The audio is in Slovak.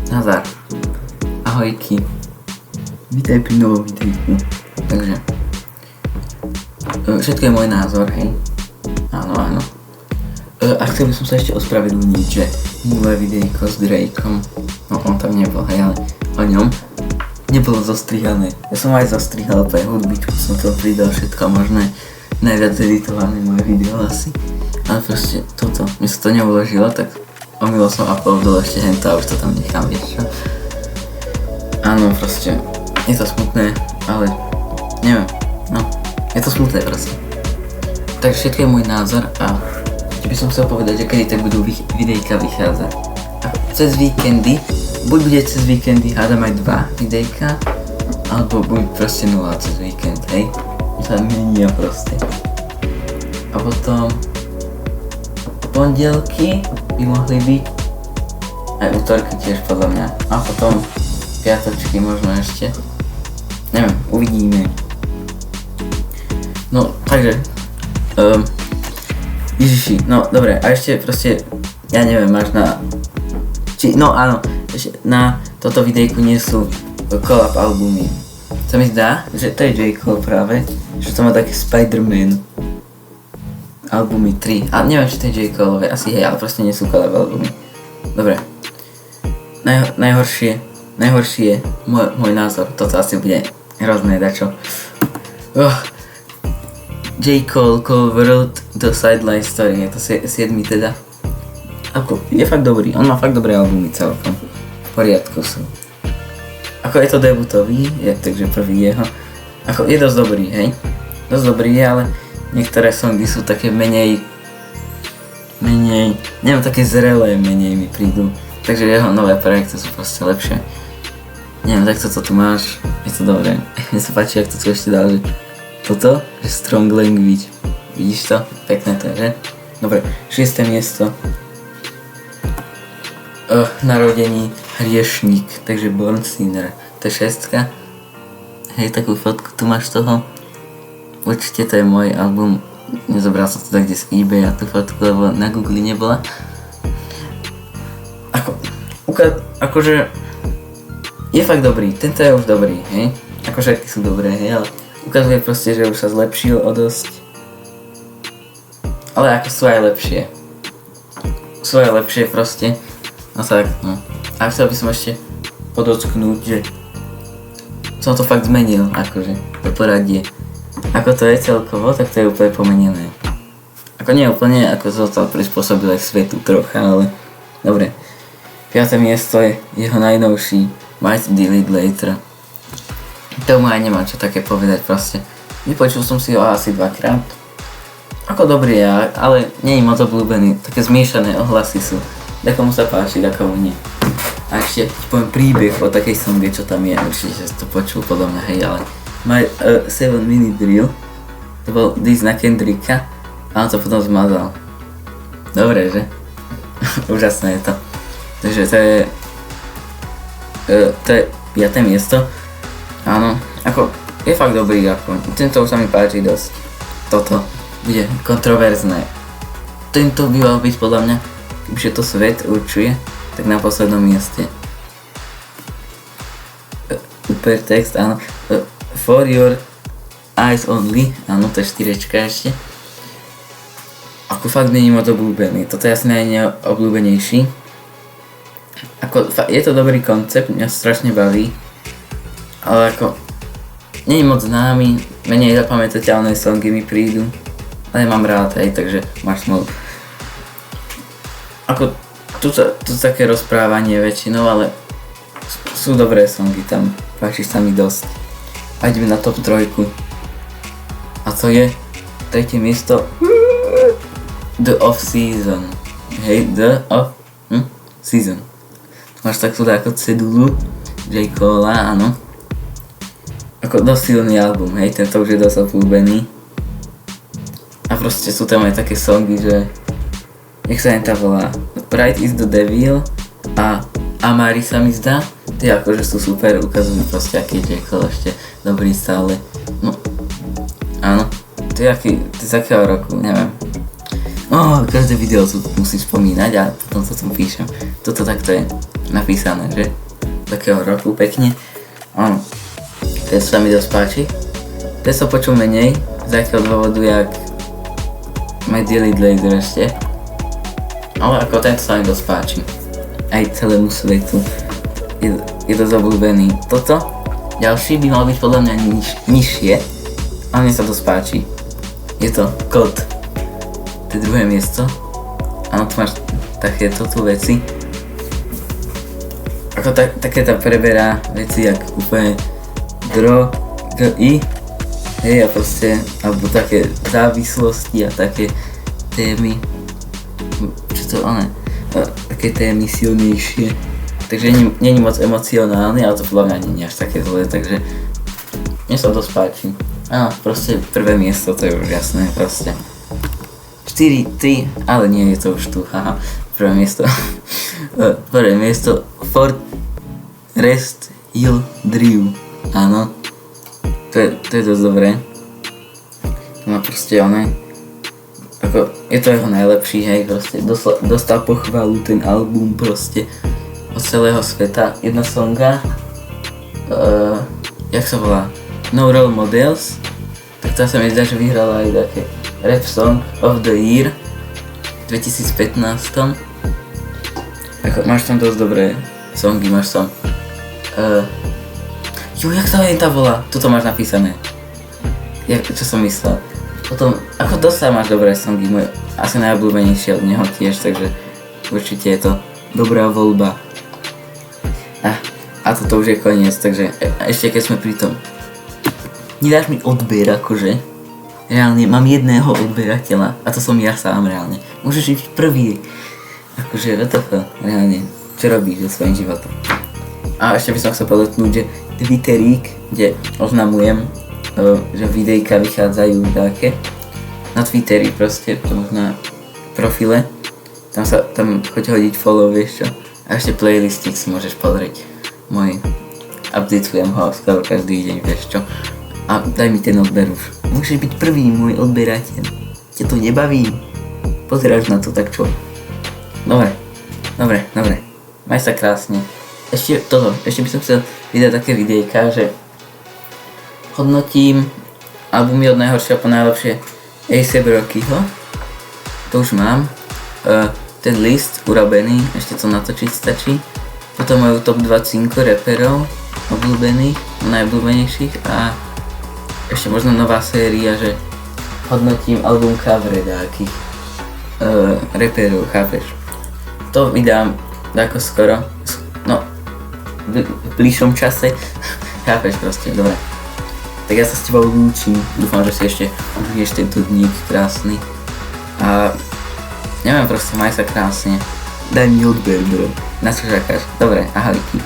Nazar. Ahojky. Vítaj pri novom videjku. Takže všetko je môj názor, hej. Áno. A chcel by som sa ešte ospravedlniť, že minulé videjko s Drakeom, no on tam nebol, hej, ale o ňom nebolo zostrihané. Ja som aj zostrihal pre hudbičku, som to pridal všetko možné, najviac editované moje video asi. Ale proste toto, mi sa to neuložilo, tak omylom som uploadol ešte hento a už to tam nechám, vieš čo. Áno, proste, je to smutné, ale neviem, no, je to smutné proste. Takže všetko je môj názor a by som chcel povedať, že kedy tak budú videjka vychádzať. A cez víkendy, buď bude cez víkendy, hádam aj 2 videjka, alebo buď proste 0 cez víkend, hej. To sa menia proste. A potom pondelky by mohli byť, aj útorky tiež podľa mňa. A potom piatočky možno ešte. Neviem, uvidíme. No, takže Ježiši, no dobre, a ešte proste, ja neviem, máš na, no áno, ešte na toto videjku nie sú collab albumy. Sa mi zdá, že to je J. Cole práve, že to má také Spider-Man albumy 3, ale neviem, či to je J. Cole, asi hej, ale proste nie sú collab albumy. Dobre, najhoršie je môj názor, toto asi bude hrozné dačo. J. Cole covered The Sideline Story, je to 7 teda. Ako, je fakt dobrý, on má fakt dobré albumy celkom. V poriadku sú. Ako je to debutový, takže prvý jeho. Ako je dosť dobrý, hej. Dosť dobrý je, ale niektoré songy sú také menej, neviem, také zrelé menej mi prídu. Takže jeho nové projekty sú proste lepšie. Neviem, tak to tu máš, je to dobré. Mne sa páči, jak to tu ešte dal, že toto, že strong language, vidíš to? Pekné to je, že? Dobre, 6. miesto. Narodení hriešník, takže Born Sinner, to je 6. Hej, takú fotku tu máš toho. Určite to je môj album, nezobral som to tak kde z eBay a tú fotku, lebo na Google nebola. Akože je fakt dobrý, tento je už dobrý, hej? Ako všetky sú dobré, hej, ale ukazuje proste, že už sa zlepšil o dosť. Ale ako sú aj lepšie. Sú aj lepšie proste. No tak, no. A chcel by som ešte podotknúť, že som to fakt zmenil, akože, to poradie. Ako to je celkovo, tak to je úplne pomenené. Ako nie úplne, ako zostal prispôsobil aj svetu trocha, ale dobre. 5. miesto je jeho najnovší Might Delete Later. Tomu aj nemám čo také povedať proste. Vypočul som si ho asi 2-krát. Ako dobrý je, ale nie je moc obľúbený. Také zmiešané ohlasy sú. Takomu sa páči, takomu nie. A ešte ti poviem príbeh o takej songe, čo tam je. Určite si to počul podľa mňa, hej, ale My 7 Minute Drill. To bol diss na Kendricka a on to potom zmazal. Dobre, že? Úžasné je to. Takže to je 5. miesto. Áno, ako je fakt dobrý, ako tento už sa mi páči dosť. Toto bude kontroverzné. Tento by mal byť podľa mňa, keďže to svet určuje, tak na poslednom mieste. Hypertext, áno. For Your Eyes Only, áno, to je 4 ešte. Ako fakt nie je moc obľúbený, toto je asi najneobľúbenejší. Ako, je to dobrý koncept, mňa strašne baví. Ale ako, nie je moc známy, menej zapamätateľné songy mi prídu, ale mám rád, hej, takže máš smolu. Ako, tu také rozprávanie väčšinou, ale sú dobré songy tam, páči sa mi dosť. A ideme na top 3. A to je 3. miesto The Off Season. Hej, The Off Season. Máš takú ako cedulu J. Cole, áno. Ako dosť silný album, hej, tento už je dosť obľúbený. A proste sú tam aj také songy, že jak sa tá volá, Pride is the Devil a Amari sa mi zdá. Tie akože sú super, ukazujú proste aký je J. Cole ešte dobrý stále. No, áno, to je z akého roku, neviem. No Každé video tu musím spomínať a potom to tam píšem. Toto takto je napísané, že? Takého roku pekne. Áno. Ten sa mi dosť páči. Ten sa počul menej, z akého dôvodu, jak Medeli Laser ešte. Ale ako tento sa mi dosť páči. Aj celému svetu. Je dosť obľúbený. Toto, ďalší by mal byť podľa mňa nižšie, ale mne sa dosť páči. Je to kód. To je druhé miesto. Áno, tu máš takéto tu veci. Ako také tam preberá veci jak úplne drogy, hej, a proste, alebo také závislosti a také témy, čo to také témy silnejšie. Takže nie je moc emocionálny, ale to podľa mňa nie je až také zlé, takže mne sa dosť páči. Áno, proste prvé miesto, to je už jasné, proste. 4-3, ale nie je to už tu, haha, prvé miesto. Prvé miesto, Forest Hill Drive, áno. To je dosť dobré. To má proste ako, je to jeho najlepší, hej, proste, dostal pochvalu ten album proste od celého sveta. Jedna songa, jak sa volá? No Role Models, tak to sa mi zdá, že vyhrala aj také Rap Song of the Year v 2015. Ako, máš tam dosť dobré songy, máš tam jak sa jej tá volá? Tuto máš napísané. Čo som myslel. Potom, ako dosť máš dobré songy, môj asi najobľúbenejšie od neho tiež, takže určite je to dobrá voľba. A toto už je koniec, takže ešte keď sme pri tom. Nedáš mi odber, akože. Reálne, mám jedného odberateľa a to som ja sám reálne. Môžeš byť prvý. Akože, reálne, čo robíš so svojím životom. A ešte by som chcel podotknúť, že Twitterík, kde oznamujem, že videjka vychádzajú také. Na Twitteri proste, to na profile. Tam choď hodiť follow, vieš čo. A ešte playlistik si môžeš pozrieť. Môj, updateujem ho skoro každý deň, vieš čo. A daj mi ten odber už. Môžeš byť prvý môj odberateľ. Ťa to nebaví? Pozeráš na to, tak čo? Dobre. Maj sa krásne. Ešte by som chcel vydať také videjka, že hodnotím albumy od najhoršieho po najlepšie A$AP Rockyho. To už mám. Ten list urobený, ešte to natočiť stačí. Potom majú top 25 reperov obľúbených, najobľúbenejších a ešte možno nová séria, že hodnotím album covere nejakých reperov, chápeš? To vydám ako skoro, v bližšom čase, chápeš proste, dobre. Tak ja sa s tebou lúčim, dúfam, že si ešte užiješ tento dník krásny a neviem proste, maj sa krásne, daj mi odber, bro, na čo čakáš, dobre, ahojky.